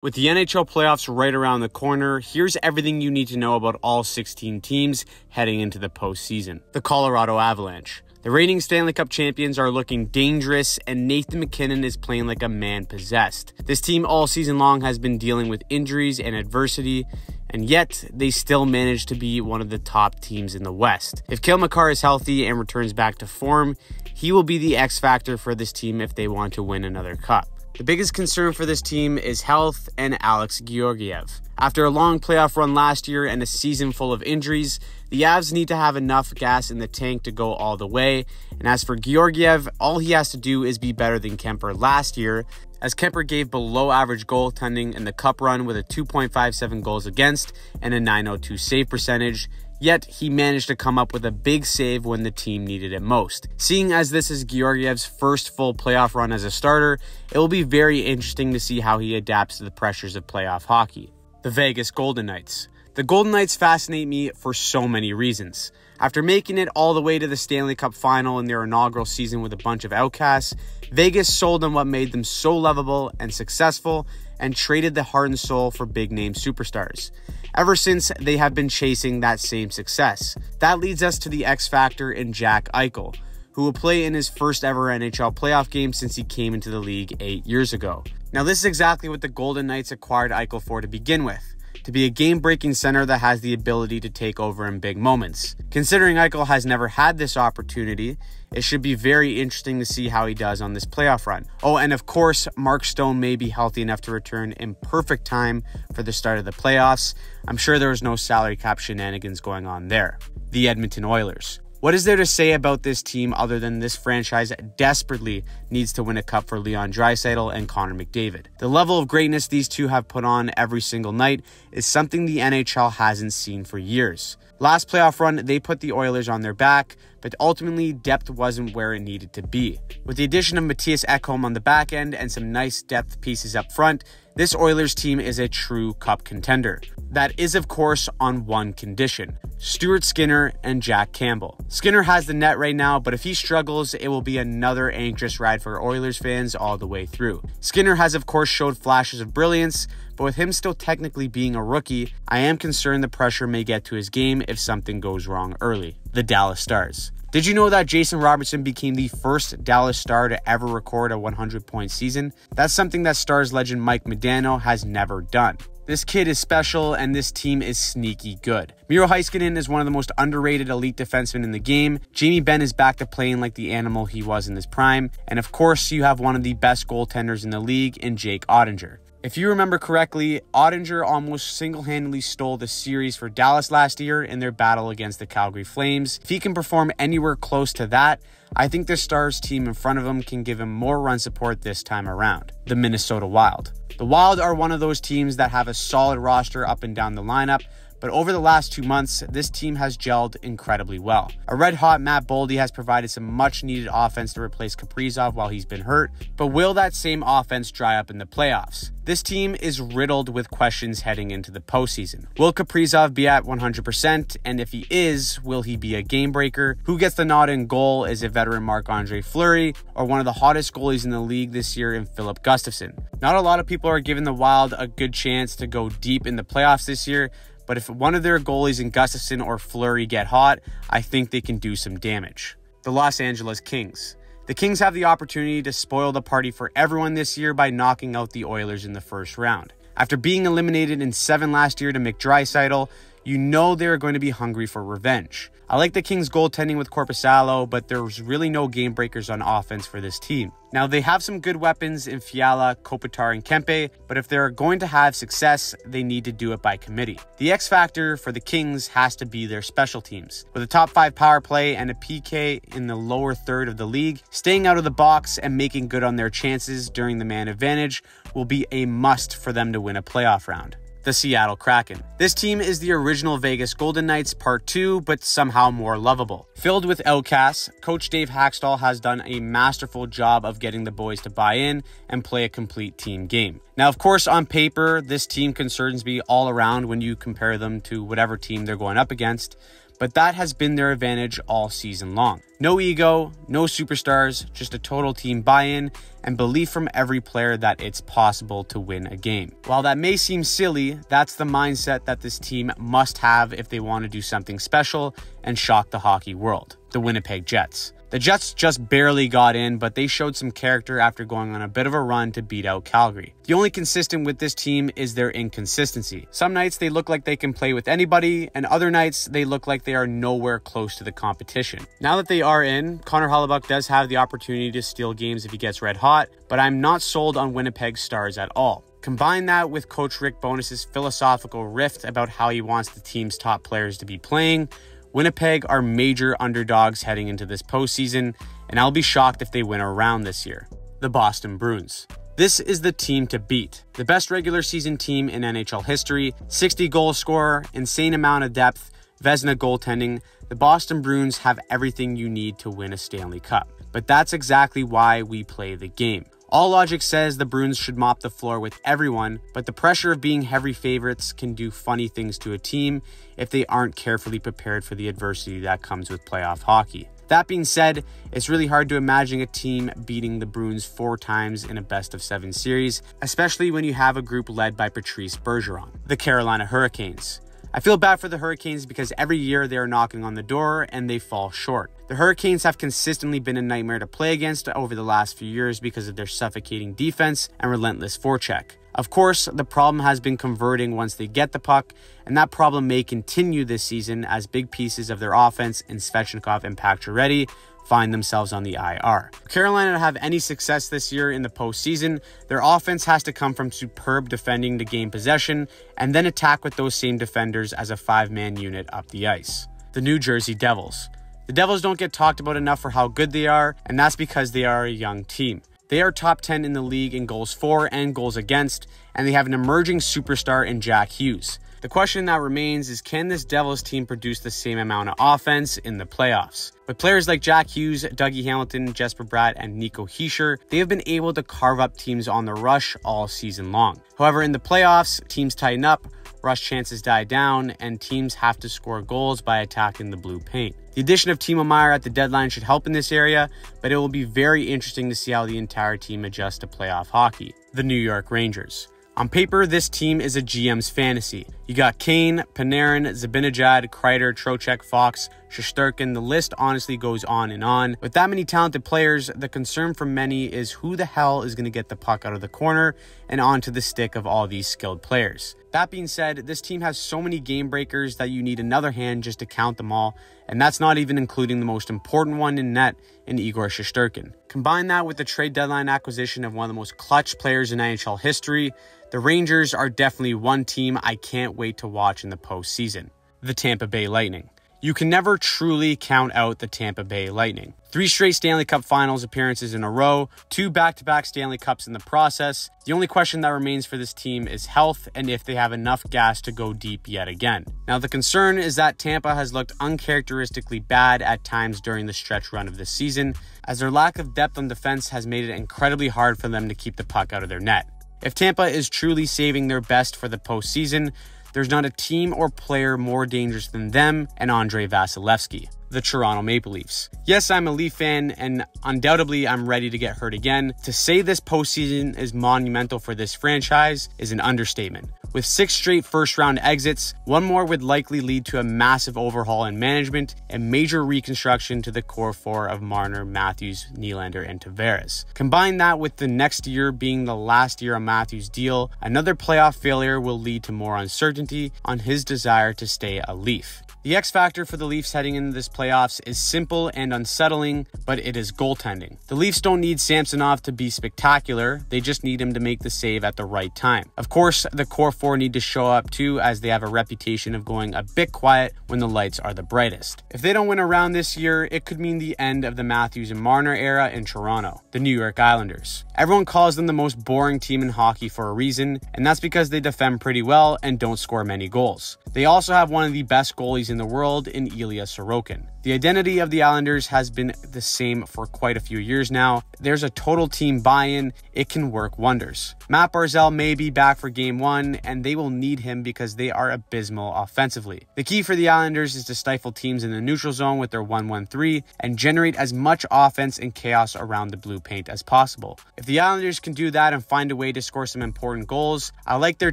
With the NHL playoffs right around the corner, here's everything you need to know about all 16 teams heading into the postseason. The Colorado Avalanche. The reigning Stanley Cup champions are looking dangerous, and Nathan MacKinnon is playing like a man possessed. This team all season long has been dealing with injuries and adversity, and yet they still manage to be one of the top teams in the West. If Cale Makar is healthy and returns back to form, he will be the X factor for this team if they want to win another cup. The biggest concern for this team is health and Alex Georgiev. After a long playoff run last year and a season full of injuries, the Avs need to have enough gas in the tank to go all the way. And as for Georgiev, all he has to do is be better than Kemper last year, as Kemper gave below average goaltending in the cup run with a 2.57 goals against and a .902 save percentage. Yet, he managed to come up with a big save when the team needed it most. Seeing as this is Georgiev's first full playoff run as a starter, it will be very interesting to see how he adapts to the pressures of playoff hockey. The Vegas Golden Knights. The Golden Knights fascinate me for so many reasons. After making it all the way to the Stanley Cup final in their inaugural season with a bunch of outcasts, Vegas sold them what made them so lovable and successful and traded the heart and soul for big-name superstars. Ever since, they have been chasing that same success. That leads us to the X Factor in Jack Eichel, who will play in his first ever NHL playoff game since he came into the league 8 years ago. Now, this is exactly what the Golden Knights acquired Eichel for to begin with. To be a game-breaking center that has the ability to take over in big moments. Considering Eichel has never had this opportunity, it should be very interesting to see how he does on this playoff run. Oh, and of course, Mark Stone may be healthy enough to return in perfect time for the start of the playoffs. I'm sure there was no salary cap shenanigans going on there. The Edmonton Oilers. What is there to say about this team other than this franchise desperately needs to win a cup for Leon Draisaitl and Connor McDavid? The level of greatness these two have put on every single night is something the NHL hasn't seen for years. Last playoff run, they put the Oilers on their back, but ultimately depth wasn't where it needed to be. With the addition of Matthias Ekholm on the back end and some nice depth pieces up front, this Oilers team is a true cup contender. That is, of course, on one condition: Stuart Skinner and Jack Campbell. Skinner has the net right now, but if he struggles, it will be another anxious ride for Oilers fans all the way through. Skinner has, of course, showed flashes of brilliance, but with him still technically being a rookie, I am concerned the pressure may get to his game if something goes wrong early. The Dallas Stars. Did you know that Jason Robertson became the first Dallas Star to ever record a 100-point season? That's something that Stars legend Mike Modano has never done. This kid is special, and this team is sneaky good. Miro Heiskanen is one of the most underrated elite defensemen in the game. Jamie Benn is back to playing like the animal he was in his prime. And of course, you have one of the best goaltenders in the league in Jake Oettinger. If you remember correctly, Oettinger almost single-handedly stole the series for Dallas last year in their battle against the Calgary Flames. If he can perform anywhere close to that, I think the Stars team in front of him can give him more run support this time around. The Minnesota Wild. The Wild are one of those teams that have a solid roster up and down the lineup, but over the last 2 months, this team has gelled incredibly well. A red-hot Matt Boldy has provided some much-needed offense to replace Kaprizov while he's been hurt, but will that same offense dry up in the playoffs? This team is riddled with questions heading into the postseason. Will Kaprizov be at 100%? And if he is, will he be a game breaker? Who gets the nod in goal? Is it veteran Marc-Andre Fleury or one of the hottest goalies in the league this year in Philip Gustafsson? Not a lot of people are giving the Wild a good chance to go deep in the playoffs this year, but if one of their goalies in Gustafsson or Fleury get hot, I think they can do some damage. The Los Angeles Kings. The Kings have the opportunity to spoil the party for everyone this year by knocking out the Oilers in the first round. After being eliminated in 7 last year to Draisaitl, you know they're going to be hungry for revenge. I like the Kings goaltending with Korpisalo, but there's really no game breakers on offense for this team. Now, they have some good weapons in Fiala, Kopitar, and Kempe, but if they're going to have success, they need to do it by committee. The X factor for the Kings has to be their special teams. With a top 5 power play and a PK in the lower third of the league, staying out of the box and making good on their chances during the man advantage will be a must for them to win a playoff round. The Seattle Kraken. This team is the original Vegas Golden Knights Part 2, but somehow more lovable. Filled with outcasts, Coach Dave Haxtell has done a masterful job of getting the boys to buy in and play a complete team game. Now, of course, on paper, this team concerns me all around when you compare them to whatever team they're going up against. but that has been their advantage all season long. No ego, no superstars, just a total team buy-in and belief from every player that it's possible to win a game. While that may seem silly, that's the mindset that this team must have if they want to do something special and shock the hockey world. The Winnipeg Jets. The Jets just barely got in, but they showed some character after going on a bit of a run to beat out Calgary. The only consistent with this team is their inconsistency. Some nights they look like they can play with anybody, and other nights they look like they are nowhere close to the competition. Now that they are in, Connor Hellebuyck does have the opportunity to steal games if he gets red hot, but I'm not sold on Winnipeg's stars at all. Combine that with Coach Rick Bowness's philosophical rift about how he wants the team's top players to be playing. Winnipeg are major underdogs heading into this postseason, and I'll be shocked if they win a round this year. The Boston Bruins. This is the team to beat. The best regular season team in NHL history, 60 goal scorer, insane amount of depth, Vezina goaltending. The Boston Bruins have everything you need to win a Stanley Cup. But that's exactly why we play the game. All logic says the Bruins should mop the floor with everyone, but the pressure of being heavy favorites can do funny things to a team if they aren't carefully prepared for the adversity that comes with playoff hockey. That being said, it's really hard to imagine a team beating the Bruins 4 times in a best-of-7 series, especially when you have a group led by Patrice Bergeron. The Carolina Hurricanes. I feel bad for the Hurricanes because every year they are knocking on the door and they fall short. The Hurricanes have consistently been a nightmare to play against over the last few years because of their suffocating defense and relentless forecheck. Of course, the problem has been converting once they get the puck, and that problem may continue this season as big pieces of their offense in Svechnikov and Pacioretty find themselves on the IR. For Carolina to have any success this year in the postseason, their offense has to come from superb defending to gain possession and then attack with those same defenders as a 5-man unit up the ice. The New Jersey Devils. The Devils don't get talked about enough for how good they are, and that's because they are a young team. They are top 10 in the league in goals for and goals against, and they have an emerging superstar in Jack Hughes. The question that remains is, can this Devils team produce the same amount of offense in the playoffs? With players like Jack Hughes, Dougie Hamilton, Jesper Bratt, and Nico Hischier, they have been able to carve up teams on the rush all season long. However, in the playoffs, teams tighten up, rush chances die down, and teams have to score goals by attacking the blue paint. The addition of Timo Meier at the deadline should help in this area, but it will be very interesting to see how the entire team adjusts to playoff hockey. The New York Rangers. On paper, this team is a GM's fantasy. You got Kane, Panarin, Zibanejad, Kreider, Trocheck, Fox, Shesterkin. The list honestly goes on and on. With that many talented players, the concern for many is who the hell is going to get the puck out of the corner and onto the stick of all these skilled players. That being said, this team has so many game breakers that you need another hand just to count them all, and that's not even including the most important one in net in Igor Shesterkin. Combine that with the trade deadline acquisition of one of the most clutch players in NHL history, the Rangers are definitely one team I can't wait to watch in the postseason. The Tampa Bay Lightning. You can never truly count out the Tampa Bay Lightning. 3 straight Stanley Cup Finals appearances in a row, 2 back-to-back Stanley Cups in the process. The only question that remains for this team is health and if they have enough gas to go deep yet again. Now, the concern is that Tampa has looked uncharacteristically bad at times during the stretch run of this season, as their lack of depth on defense has made it incredibly hard for them to keep the puck out of their net. If Tampa is truly saving their best for the postseason, there's not a team or player more dangerous than them and Andrei Vasilevsky. The Toronto Maple Leafs. Yes, I'm a Leaf fan, and undoubtedly I'm ready to get hurt again. To say this postseason is monumental for this franchise is an understatement. With 6 straight first-round exits, one more would likely lead to a massive overhaul in management and major reconstruction to the core 4 of Marner, Matthews, Nylander, and Tavares. Combine that with the next year being the last year of Matthews' deal, another playoff failure will lead to more uncertainty on his desire to stay a Leaf. The X factor for the Leafs heading into this playoffs is simple and unsettling, but it is goaltending. The Leafs don't need Samsonov to be spectacular, they just need him to make the save at the right time. Of course, the core 4 need to show up too, as they have a reputation of going a bit quiet when the lights are the brightest. If they don't win a round this year, it could mean the end of the Matthews and Marner era in Toronto. The New York Islanders. Everyone calls them the most boring team in hockey for a reason, and that's because they defend pretty well and don't score many goals. They also have one of the best goalies in the world in Ilya Sorokin. The identity of the Islanders has been the same for quite a few years now. There's a total team buy-in. It can work wonders. Matt Barzal may be back for game 1, and they will need him because they are abysmal offensively. The key for the Islanders is to stifle teams in the neutral zone with their 1-1-3 and generate as much offense and chaos around the blue paint as possible. If the Islanders can do that and find a way to score some important goals, I like their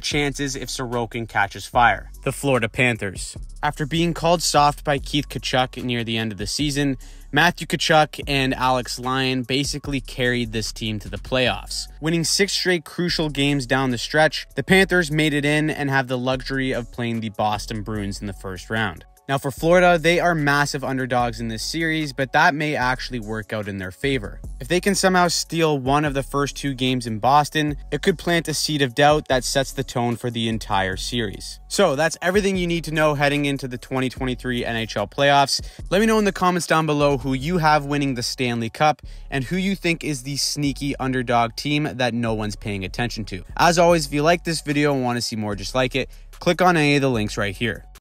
chances if Sorokin catches fire. The Florida Panthers. After being called soft by Keith Tkachuk near the end of the season, Matthew Tkachuk and Alex Lyon basically carried this team to the playoffs. Winning 6 straight crucial games down the stretch, the Panthers made it in and have the luxury of playing the Boston Bruins in the first round. Now for Florida, they are massive underdogs in this series, but that may actually work out in their favor. If they can somehow steal one of the first 2 games in Boston, it could plant a seed of doubt that sets the tone for the entire series. So that's everything you need to know heading into the 2023 NHL playoffs. Let me know in the comments down below who you have winning the Stanley Cup and who you think is the sneaky underdog team that no one's paying attention to. As always, if you like this video and want to see more just like it, click on any of the links right here.